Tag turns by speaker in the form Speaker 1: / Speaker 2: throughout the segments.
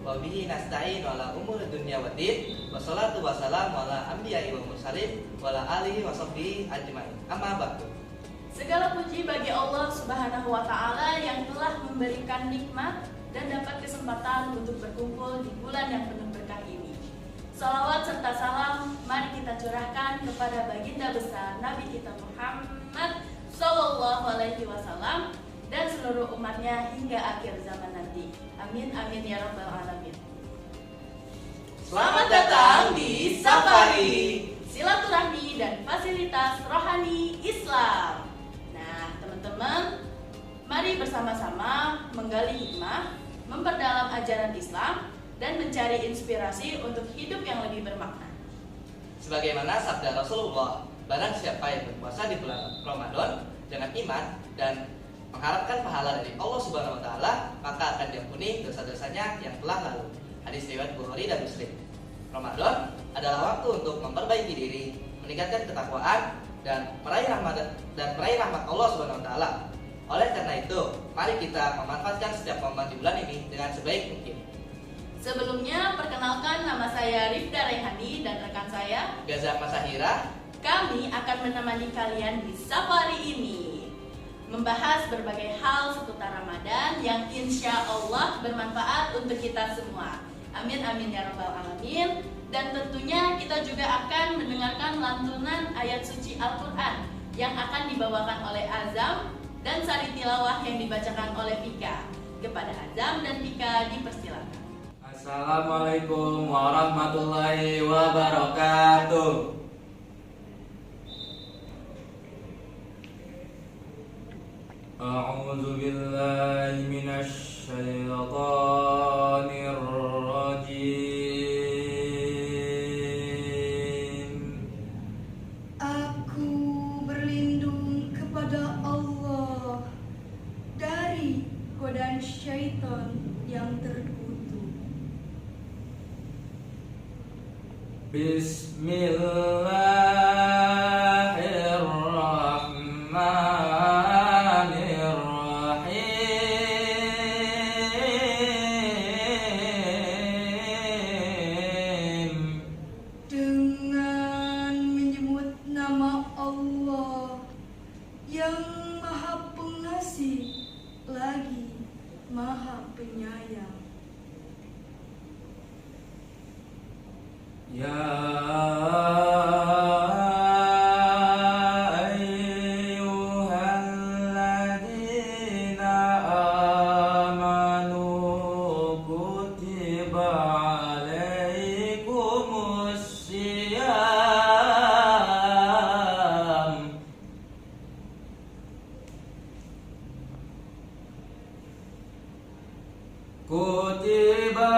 Speaker 1: wa bihi nasta'in ala umuri dunya waddin. Wassalatu wassalamu ala anbiya'i wa mursalin wa ala alihi wa sahbihi ajmain. Amma ba'du.
Speaker 2: Segala puji bagi Allah Subhanahu wa taala yang telah memberikan nikmat dan dapat kesempatan untuk berkumpul di bulan yang penuh berkah ini. Salawat serta salam mari kita curahkan kepada baginda besar Nabi kita Muhammad sallallahu alaihi wasallam dan seluruh umatnya hingga akhir zaman nanti. Amin amin ya rabbal alamin. Selamat datang di Safari Silaturahmi dan Fasilitas Rohani Islam. Nah, teman-teman, mari bersama-sama menggali hikmah, memperdalam ajaran Islam, dan mencari inspirasi untuk hidup yang lebih bermakna.
Speaker 1: Sebagaimana sabda Rasulullah, barang siapa yang berpuasa di bulan Ramadan dengan iman dan mengharapkan pahala dari Allah Subhanahu wa taala, maka akan diampuni dosa-dosanya yang telah lalu. Hadis riwayat Bukhari dan Muslim. Ramadan adalah waktu untuk memperbaiki diri, meningkatkan ketakwaan dan meraih rahmat Allah Subhanahu wa taala. Oleh karena itu, mari kita memanfaatkan setiap momen di bulan ini dengan sebaik mungkin.
Speaker 2: Sebelumnya, perkenalkan nama saya Rifda Rehani dan rekan saya
Speaker 1: Gaza Masahira.
Speaker 2: Kami akan menemani kalian di safari ini, membahas berbagai hal seputar Ramadan yang insya Allah bermanfaat untuk kita semua. Amin amin ya rabbal alamin. Dan tentunya kita juga akan mendengarkan lantunan ayat suci Al-Quran yang akan dibawakan oleh Azam dan sari tilawah yang dibacakan oleh Pika. Kepada Azam dan Pika dipersilakan.
Speaker 3: Assalamualaikum warahmatullahi wabarakatuh. A'udzu billahi minasy syaithanir rajim.
Speaker 4: Aku berlindung kepada Allah dari godaan syaitan yang terkutuk.
Speaker 3: Bismillahirrahmanirrahim.
Speaker 4: Dengan menyebut nama Allah yang Maha Pengasih lagi Maha Penyayang.
Speaker 3: Ya ayyuhalladzina amanu kutiba alaikumus syiyam kutiba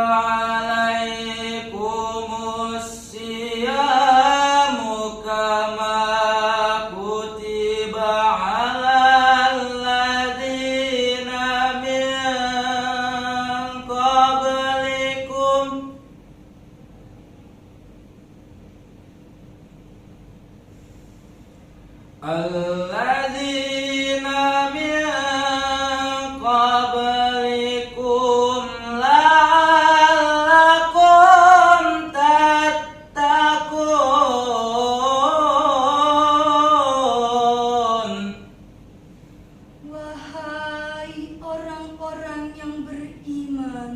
Speaker 3: alaikumus siyamu kama kutiba alal ladzina min qablikum alladzina min qablikum la'allakum tattaqun.
Speaker 4: Wahai orang-orang yang beriman,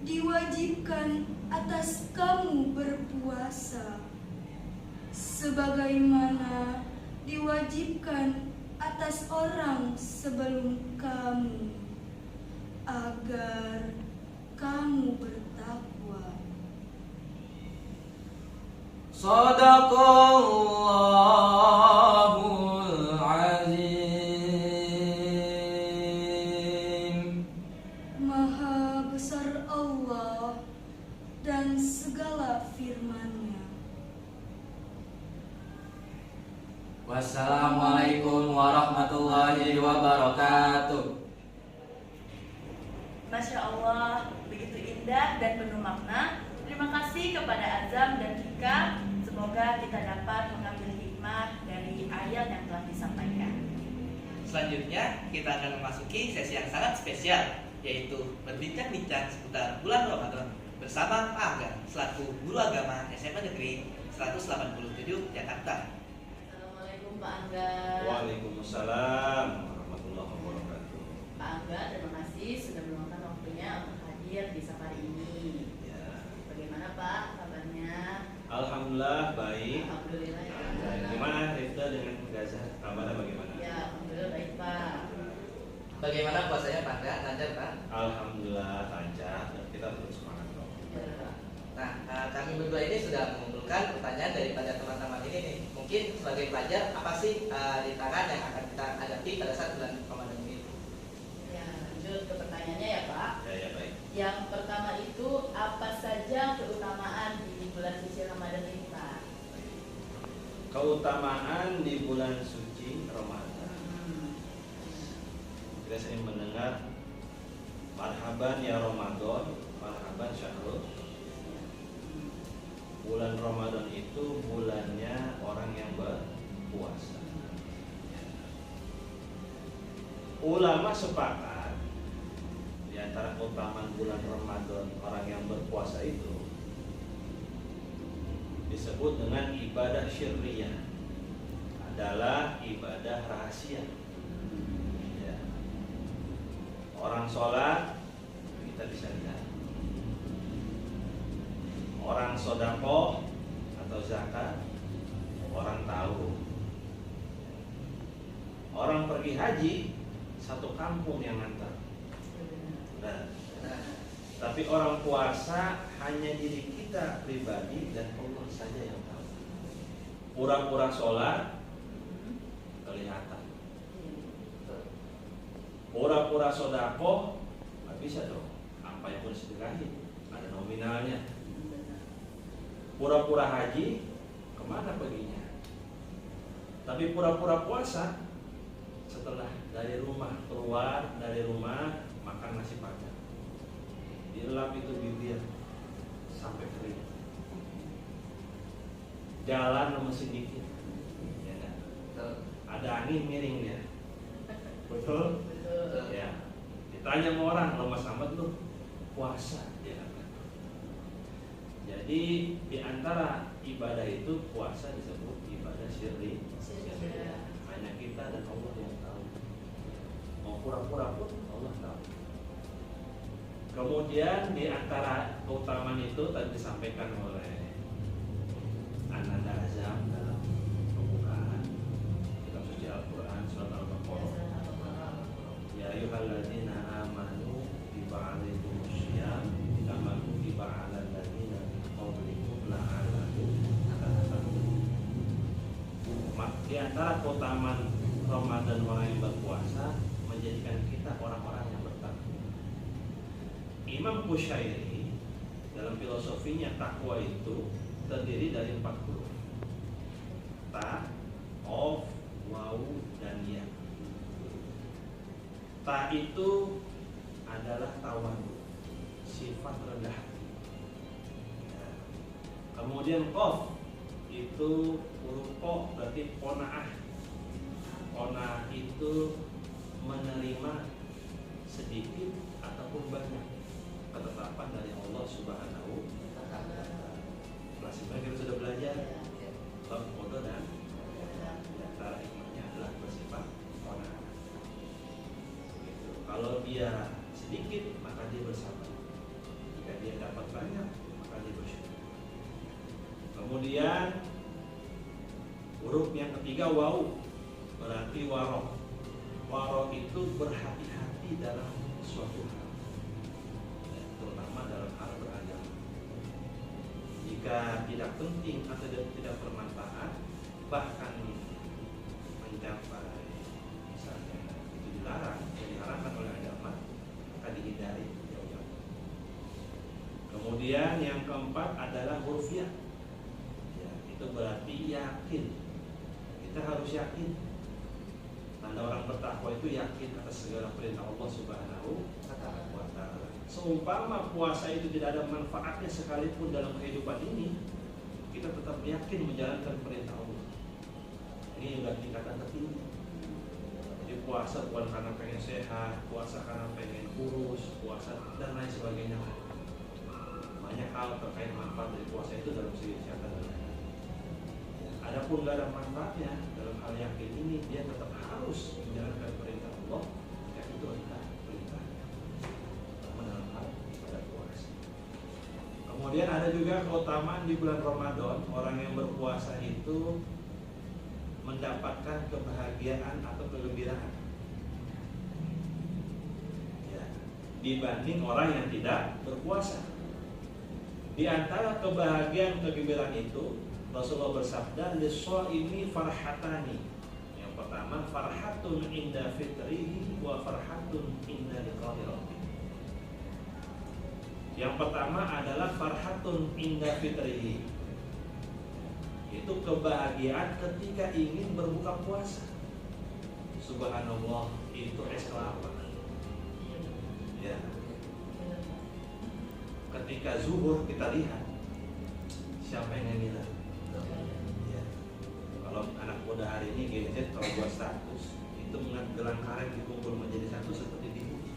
Speaker 4: diwajibkan atas kamu berpuasa sebagaimana diwajibkan atas orang sebelum kamu, agar kamu bertakwa.
Speaker 3: Shadaqallahul azim.
Speaker 4: Maha besar Allah dan segala firman-Nya.
Speaker 3: Wassalamualaikum warahmatullahi wabarakatuh.
Speaker 2: Masya Allah, begitu indah dan penuh makna. Terima kasih kepada Azam dan Kika. Semoga kita dapat mengambil hikmah dari ayat yang telah disampaikan.
Speaker 1: Selanjutnya kita akan memasuki sesi yang sangat spesial, yaitu berbincang-bincang seputar bulan Ramadan bersama Pak Angga selaku Guru Agama SMA Negeri 187 Jakarta.
Speaker 2: Assalamualaikum Pak Angga.
Speaker 5: Waalaikumsalam warahmatullahi wabarakatuh.
Speaker 2: Pak Angga, terima kasih sudah meluangkan waktunya untuk hadir di safari ini.
Speaker 5: Ya.
Speaker 2: Bagaimana Pak kabarnya?
Speaker 5: Alhamdulillah baik.
Speaker 2: Alhamdulillah ya.
Speaker 5: Gimana Rifda dengan Gaza? Kabarnya bagaimana?
Speaker 2: Ya, alhamdulillah baik Pak.
Speaker 1: Bagaimana puasanya Pak Angga? Lancar Pak?
Speaker 5: Alhamdulillah lancar dan kita terus semangat dong.
Speaker 2: Ya.
Speaker 1: Nah, kami berdua ini sudah mengumpulkan pertanyaan daripada teman-teman ini nih. Mungkin sebagai pelajar, apa sih rintangan yang akan kita hadapi pada saat bulan Ramadan ini?
Speaker 2: Ya, lanjut ke pertanyaannya ya Pak.
Speaker 5: Ya baik.
Speaker 2: Yang pertama itu apa saja keutamaan di bulan suci Ramadan ini Pak?
Speaker 5: Keutamaan di bulan suci Ramadan. Kita sering mendengar marhaban ya Ramadan, marhaban syahrul. Bulan Ramadan itu bulannya orang yang berpuasa. Ulama sepakat di antara keutamaan bulan Ramadan orang yang berpuasa itu disebut dengan ibadah syirriyah, adalah ibadah rahasia. Ya. Orang sholat kita bisa lihat, orang sodako atau zakat orang tahu, orang pergi haji satu kampung yang ngantar. Nah, tapi orang puasa hanya diri kita pribadi dan Allah saja yang tahu. Pura-pura sholat kelihatan, pura-pura sodako nggak bisa dong. Apa yang pun sedekahin ada nominalnya. Pura-pura haji kemana perginya? Tapi pura-pura puasa setelah dari rumah keluar dari rumah makan nasi padang, dilap itu bibir sampai kering, jalan mesin dikit, ya kan? Ada angin miring dia, betul?
Speaker 2: Betul.
Speaker 5: Ya. Ditanya sama orang, lemas amat lu puasa, dia kata. Jadi di antara ibadah itu puasa disebut ibadah syirri. Hanya kita dan Allah yang tahu. Mau pura-pura pun Allah tahu. Kemudian di antara keutamaan itu tadi disampaikan oleh Ananda Azam dalam pembukaan kitab suci Al-Quran surat Al-Baqarah. Ya ayyuhalladzina amanu kutiba alaikumusiyam kama kutiba alal ladzina min qablikum la'allakum tattaqun. Di antara keutamaan Ramadan orang yang berpuasa menjadikan kita orang-orang yang bertakwa. Imam Qushairi dalam filosofinya takwa itu terdiri dari 4 huruf. Ta, of, waw, dan ya. Ta itu adalah tawadu, sifat rendah hati. Ya. Kemudian qaf itu huruf ko berarti qanaah. Qanaah itu menerima sedikit ataupun banyak ketetapan dari Allah Subhanahu wa Ta'ala. Kelas kita sudah belajar bab qada dan di antara hikmahnya adalah bersifat qanaah. Kalau dia sedikit maka dia bersabar. Jika dia dapat banyak maka dia bersyukur. Kemudian huruf yang ketiga waw berarti warok. Warok itu berhati-hati dalam suatu hal, terutama dalam hal beragama. Jika tidak penting atau tidak bermanfaat, bahkan mencapai misalnya itu dilarang, yang diharamkan oleh agama, maka dihindari jauh-jauh. Kemudian yang keempat adalah huruf ya. Ya, itu berarti yakin. Kita harus yakin. Tanda orang bertakwa itu yakin atas segala perintah Allah Subhanahu wa Ta'ala. Seumpama puasa itu tidak ada manfaatnya sekalipun dalam kehidupan ini, kita tetap yakin menjalankan perintah Allah. Ini juga tingkatan tertinggi. Jadi puasa bukan karena pengen sehat, puasa karena pengen kurus, puasa dan lain sebagainya. Banyak hal terkait manfaat dari puasa itu dalam segi kesehatan dan lain-lain. Adapun gak ada manfaatnya dalam hal yakin ini, dia tetap harus menjalankan perintah Allah, yang itu adalah perintah pertama dalam hal ibadah puasa. Kemudian ada juga keutamaan di bulan Ramadan, orang yang berpuasa itu mendapatkan kebahagiaan atau kegembiraan ya, dibanding orang yang tidak berpuasa. Di antara kebahagiaan kegembiraan itu, Rasulullah bersabda, "Lis-shaimi farhatani." Yang pertama, farhatun inda fitrihi wa farhatun inda liqa'i rabbih. Yang pertama adalah farhatun inda fitrihi. Itu kebahagiaan ketika ingin berbuka puasa. Subhanallah, itu es kelapa. Ya. Ketika zuhur kita lihat siapa yang ngiler. Ya. Kalau anak muda hari ini gadget kalau buat status itu gelang karet dikumpul menjadi satu seperti di bumi.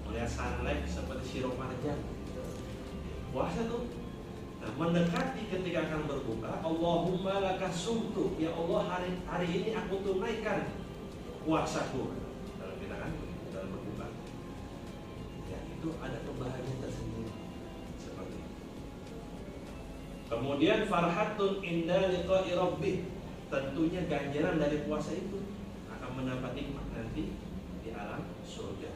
Speaker 5: Melihat sunlight seperti sirup marjan. Puasa tuh. Nah, mendekati ketika akan berbuka, Allahumma laka sumtu, ya Allah hari ini aku tunaikan puasaku. Dalam kita kan dalam berbuka. Ya, itu ada kebahagiaan tersendiri seperti itu. Kemudian farhatun inda liqa'i rabbih. Tentunya ganjaran dari puasa itu akan mendapat nikmat nanti di alam surga.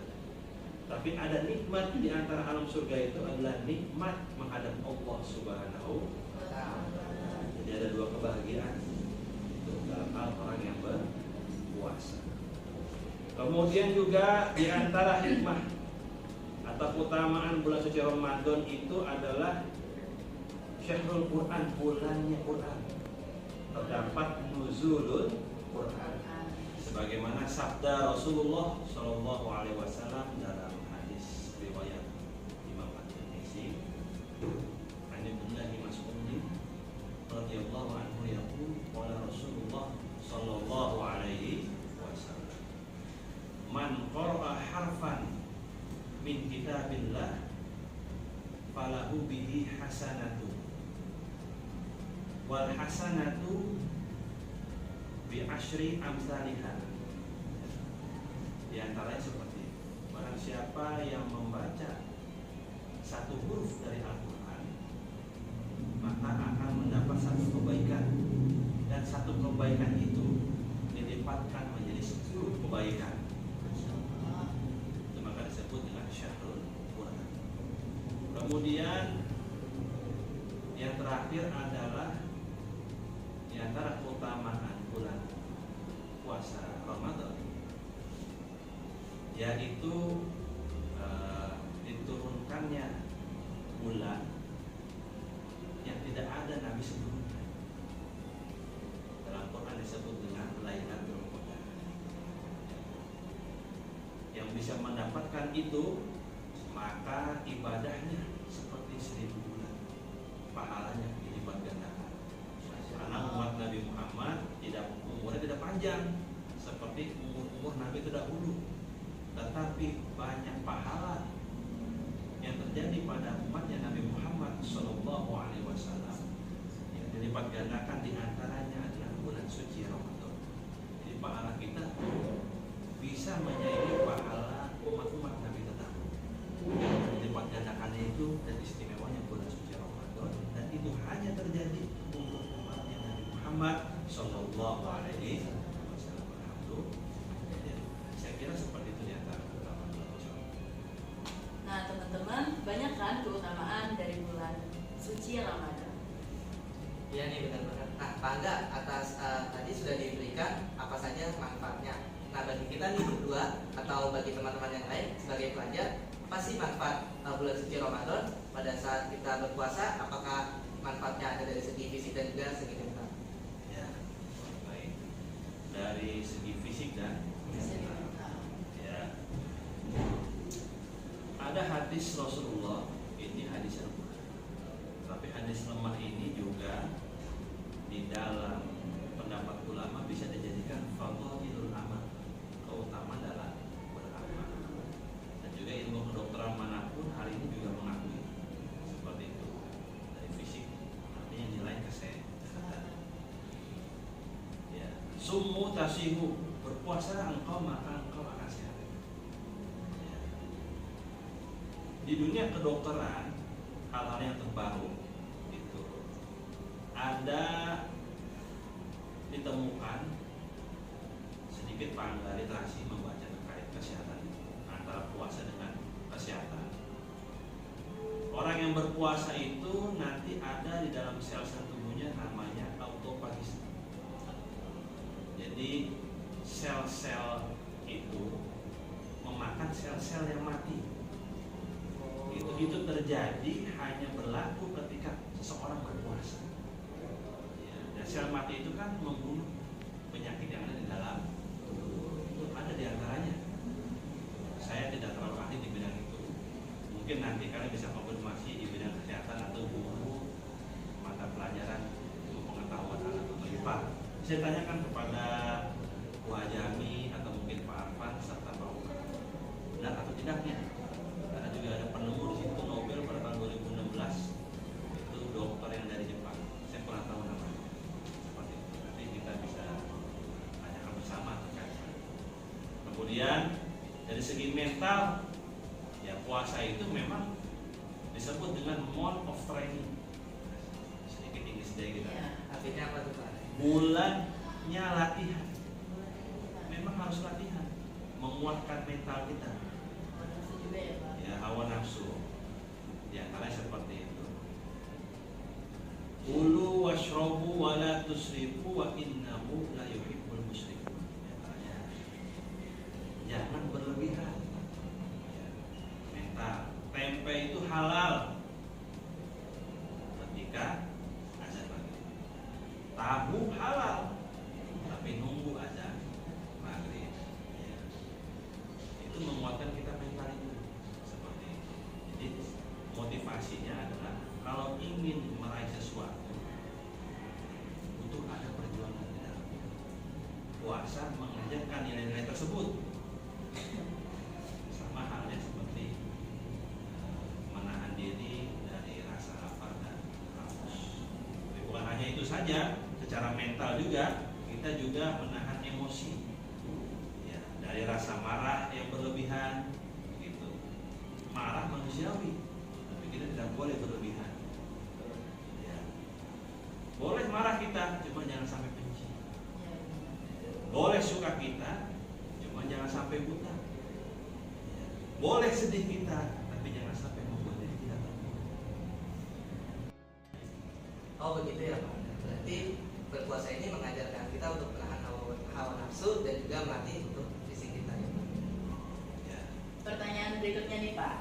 Speaker 5: Tapi ada nikmat di antara alam surga itu adalah nikmat menghadap Allah Subhanahu wa ta'ala. Jadi ada dua kebahagiaan itu dalam hal orang yang berpuasa. Kemudian juga di antara hikmah atau keutamaan bulan suci Ramadan itu adalah Syahrul Quran, bulannya Quran. Terdapat nuzulul Quran. Sebagaimana sabda Rasulullah Shallallahu Alaihi Wasallam dalam hadis riwayat Imam At-Tirmidzi, "An Ibnu Mas'ud radhiyallahu anhu yaqul qala Rasulullah Shallallahu Alaihi Wasallam, man qara'a harfan min kitabillah falahu bihi hasanatu wal hasanatu bi asyri amsalihah." Di antaranya seperti barang siapa yang membaca satu huruf dari Al-Quran, maka akan mendapat satu kebaikan, dan satu kebaikan itu dilipatkan menjadi 10 kebaikan. Itu maka disebut dengan Syahrul Quran. Kemudian yang terakhir adalah di antara keutamaan bulan puasa Ramadan, yaitu diturunkannya bulan yang tidak ada nabi sebelumnya. Dalam Quran disebut dengan Lailatul Qadar. Yang bisa mendapatkan itu, maka ibadahnya seperti 1000 bulan, pahalanya dilipat gandakan. Karena umat Nabi Muhammad umurnya tidak panjang seperti umur Nabi terdahulu, tetapi banyak pahala yang terjadi pada umatnya Nabi Muhammad Sallallahu Alaihi Wasallam yang dilipat gandakan. Di antaranya adalah bulan suci Ramadan. Jadi pahala kita bisa menyaingi pahala umat-umat Nabi terdahulu. Dilipat gandakannya itu dan istimewanya bulan suci Ramadan, dan itu hanya terjadi untuk umatnya Nabi Muhammad Sallallahu Alaihi Wasallam. Saya kira seperti itu di antara keutamaan bulan suci.
Speaker 2: Nah teman-teman, banyak kan keutamaan dari bulan suci Ramadan.
Speaker 1: Iya nih, benar-benar. Nah, Pak Angga, atas tadi sudah diberikan apa saja manfaatnya. Nah, bagi kita nih berdua atau bagi teman-teman yang lain sebagai pelajar, apa sih manfaat bulan suci Ramadan pada saat kita berpuasa? Apakah manfaatnya ada dari segi fisik dan juga segi mental?
Speaker 5: Ya, baik. Dari segi fisik dan mental. Ya. Ada hadis Rasulullah, ini hadis yang lemah. Tapi hadis lemah ini juga di dalam pendapat ulama bisa dijadikan fadhilul amal. tasihu, berpuasa engkau maka engkau akan sehat. Di dunia kedokteran, hal-hal yang terbaru itu ada ditemukan sedikit panggal literasi membaca terkait kesehatan antara puasa dengan kesehatan. Orang yang berpuasa itu nanti ada di dalam sel-sel tubuhnya namanya autofagus. Jadi sel-sel itu memakan sel-sel yang mati. Itu terjadi hanya berlaku ketika seseorang berpuasa. Ya, dan sel mati itu kan membunuh penyakit yang ada di dalam tubuh. Itu ada di antaranya. Saya tidak terlalu ahli di bidang itu. Mungkin nanti kalian bisa konfirmasi di bidang kesehatan atau buku mata pelajaran ilmu pengetahuan anatomi IPA. Saya tanyakan kepada Bu Hajami atau mungkin Pak Arfan serta Pak Umar, benar atau tidaknya? Karena juga ada penemu di situ Nobel pada tahun 2016 itu dokter yang dari Jepang. Saya kurang tahu namanya. Seperti itu. Nanti kita bisa tanyakan bersama terkait. Kemudian dari segi mental, ya puasa itu memang disebut dengan month of training. Sedikit Inggris deh kita.
Speaker 1: Artinya apa tuh Pak?
Speaker 5: Bulannya latihan. Memang harus latihan, menguatkan mental kita.
Speaker 2: Juga ya Pak.
Speaker 5: Ya, hawa nafsu. Di antaranya seperti itu. Kulu washrobu wa la tusrifu wa innahu la yuhibbul musrifun. Jangan berlebihan. Ya, mental. Tempe itu halal ketika azan maghrib. Tahu halal, tapi nunggu azan maghrib. Ya. Itu menguatkan kita mental itu. Seperti itu. Jadi motivasinya adalah kalau ingin meraih sesuatu butuh ada perjuangan di dalamnya. Puasa mengajarkan nilai-nilai tersebut. Sama halnya seperti menahan diri dari rasa lapar dan haus. Tapi bukan hanya itu saja, secara mental juga kita juga menahan emosi. Ya, dari rasa marah yang berlebihan, gitu. Marah manusiawi, tapi kita tidak boleh berlebihan. Ya. Boleh marah kita, cuma jangan sampai benci. Boleh suka kita, cuma jangan sampai buta. Ya. Boleh sedih kita, tapi jangan sampai membuat diri kita terpuruk.
Speaker 1: Oh begitu ya Pak. Berarti berpuasa ini mengajarkan kita untuk menahan hawa nafsu dan juga melatih untuk fisik kita ya Pak.
Speaker 5: Ya.
Speaker 2: Pertanyaan berikutnya nih Pak.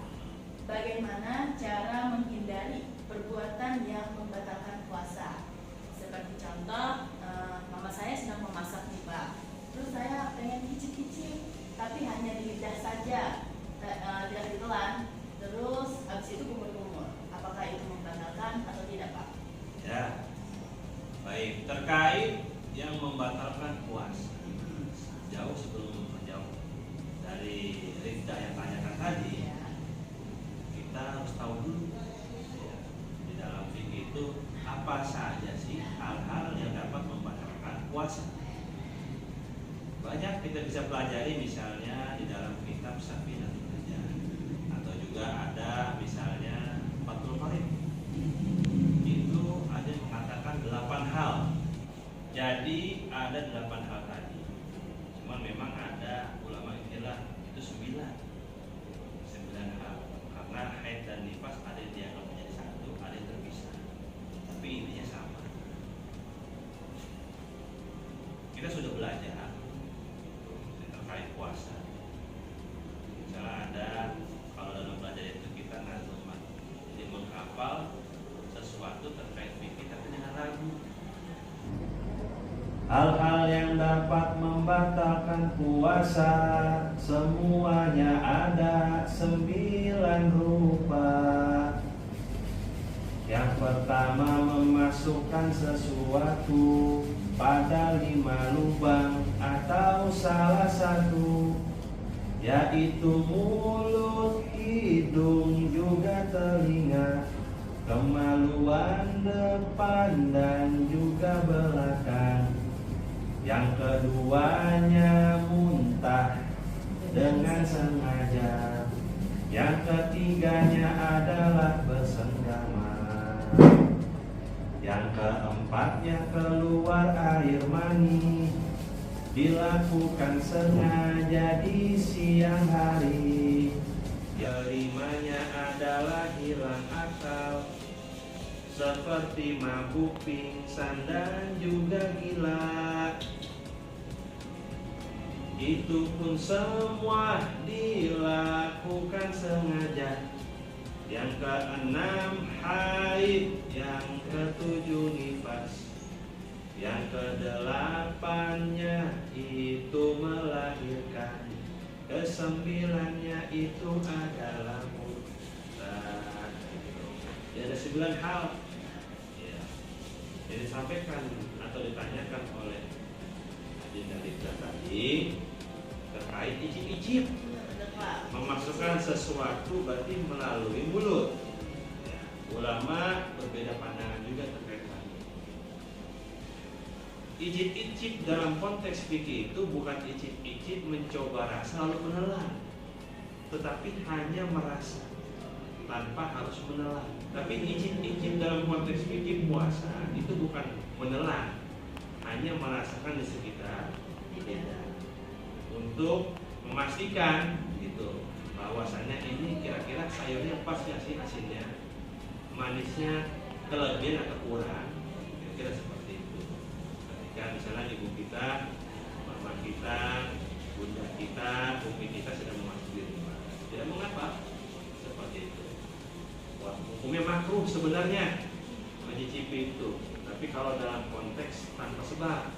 Speaker 2: Bagaimana cara menghindari perbuatan yang membatalkan puasa? Seperti contoh, mama saya sedang memasak nih Pak. Terus saya pengen kicip-kicip, tapi hanya di lidah saja, tidak ditelan. Terus habis itu kumur-kumur. Apakah itu membatalkan atau tidak Pak?
Speaker 5: Ya, baik. Terkait yang membatalkan puasa, jauh sebelum menjawab dari Rifda yang tanyakan tadi,
Speaker 2: Ya.
Speaker 5: kita harus tahu dulu ya, di dalam fikih itu apa saja sih hal-hal yang dapat membatalkan puasa. Banyak kita bisa pelajari misalnya di dalam kitab Safinatul Hajjah atau juga ada misalnya Fathul Qorib. Itu ada yang mengatakan 8 hal. Jadi ada 8 hal tadi. Cuman memang ada ulama istilah itu 9 hal. Karena haid dan nifas ada yang dianggap menjadi satu, ada yang terpisah. Tapi intinya sama. Kita sudah belajar terkait puasa. Misalnya ada kalau dalam belajar itu kita nazuman, jadi menghafal sesuatu terkait fikih tapi dengan lagu. Hal-hal yang dapat membatalkan puasa semuanya ada 9 rupa. Yang pertama memasukkan sesuatu pada 5 lubang atau salah satu, yaitu mulut, hidung, juga telinga, kemaluan depan dan juga belakang. Yang keduanya muntah dengan sengaja. Yang ketiganya adalah bersenggama. Yang keempatnya keluar air mani, dilakukan sengaja di siang hari. Kelimanya adalah hilang akal, seperti mabuk, pingsan, dan juga gila. Itu pun semua dilakukan sengaja. Yang keenam haid, yang ketujuh nifas, yang kedelapannya itu melahirkan, kesembilannya itu adalah murtad. Ya, ada 9 hal ya, yang disampaikan atau ditanyakan oleh Dinda tadi terkait icip-icip. Memasukkan sesuatu berarti melalui mulut ya, ulama berbeda pandangan juga terkait hal ini. Icip-icip dalam konteks fikih itu bukan icip-icip mencoba rasa lalu menelan, tetapi hanya merasa tanpa harus menelan. Tapi icip-icip dalam konteks fikih puasa itu bukan menelan, hanya merasakan di sekitar lidah untuk memastikan gitu bahwasanya ini kira-kira sayurnya pas nggak sih asinnya, manisnya kelebihan atau kurang, kira-kira seperti itu. Ketika misalnya ibu kita, mama kita, bunda kita, umi kita sedang memasuki rumah, tidak mengapa seperti itu. Wah, hukumnya makruh sebenarnya mencicipi itu, tapi kalau dalam konteks tanpa sebab,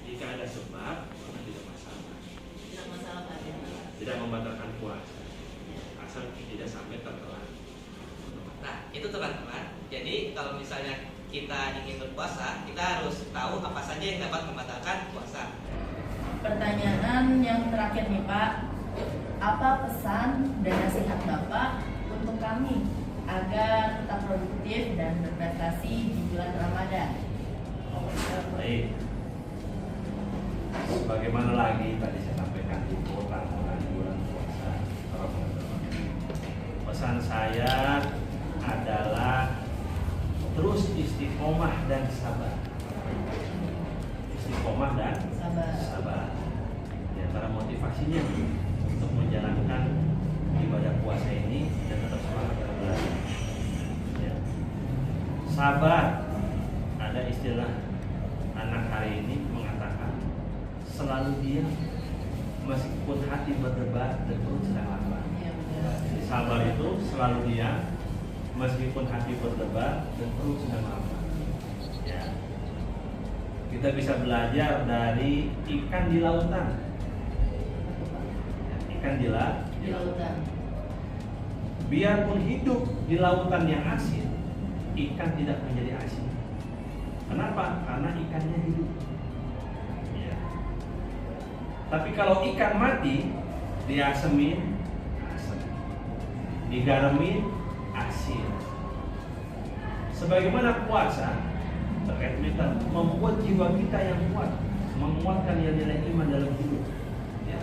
Speaker 5: jika ada sebab maka tidak masalah.
Speaker 2: Tidak masalah Pak.
Speaker 5: Tidak membatalkan puasa, asal tidak sampai tertelan.
Speaker 1: Nah, itu teman-teman. Jadi kalau misalnya kita ingin berpuasa, kita harus tahu apa saja yang dapat membatalkan puasa.
Speaker 2: Pertanyaan yang terakhir nih Pak, apa pesan dan nasihat Bapak untuk kami agar tetap produktif dan berprestasi di bulan Ramadan?
Speaker 5: Baik. Bagaimana lagi tadi saya sampaikan di bulan puasa Ramadan. Pesan saya adalah terus istiqomah dan sabar. Istiqomah dan sabar. Di antara motivasinya untuk menjalankan ibadah puasa ini dan tetap semangat dalam belajar. Ya. Sabar. Ada istilah anak hari ini mengatakan selalu diam meskipun hati berdebar dan perut sedang lapar. Jadi sabar itu selalu diam meskipun hati berdebar dan perut sedang lapar. Ya. Kita bisa belajar dari ikan di lautan. Ikan di lautan. Biarpun hidup di lautan yang asin, ikan tidak menjadi asin. Kenapa? Karena ikannya hidup. Ya. Tapi kalau ikan mati, diasemin, asam. Digaremin, asin. Sebagaimana puasa terkait kita membuat jiwa kita yang kuat, menguatkan nilai iman dalam hidup. Ya.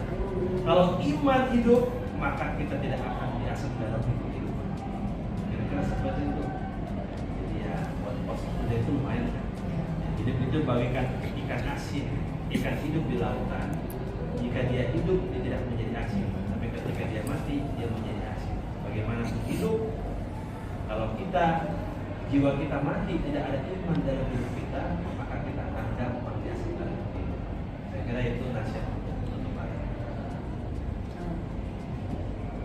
Speaker 5: Kalau iman hidup, maka kita tidak akan diasam dalam kehidupan. Kira-kira seperti itu. Jadi ya buat puasa itu lumayan kan. Hidup itu bagaikan ikan asin, ikan hidup di lautan. Jika dia hidup, dia tidak menjadi asin. Tapi ketika dia mati, dia menjadi asin. Bagaimana hidup? Kalau kita jiwa kita mati, tidak ada iman dalam hidup kita, maka kita akan gampang diasin dalam hidup. Saya kira itu nasihat untuk para.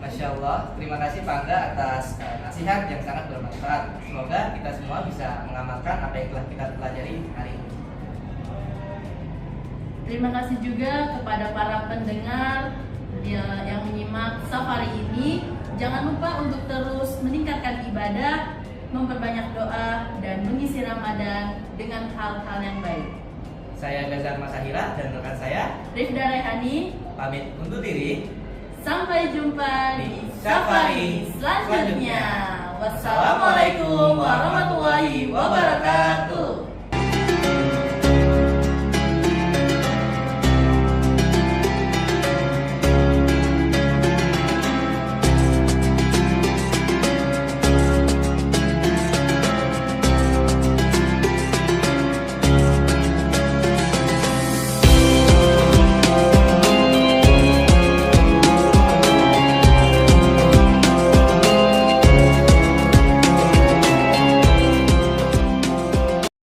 Speaker 1: Masya Allah, terima kasih Pak Angga atas nasihat yang sangat bermanfaat. Semoga kita semua bisa mengamalkan apa yang telah kita pelajari hari ini.
Speaker 2: Terima kasih juga kepada para pendengar yang menyimak safari ini. Jangan lupa untuk terus meningkatkan ibadah, memperbanyak doa, dan mengisi Ramadan dengan hal-hal yang baik.
Speaker 1: Saya Gazar Masahira dan rekan saya
Speaker 2: Rifda Raihani
Speaker 1: pamit undur diri.
Speaker 2: Sampai jumpa di
Speaker 1: Safari
Speaker 2: safari selanjutnya. Wassalamualaikum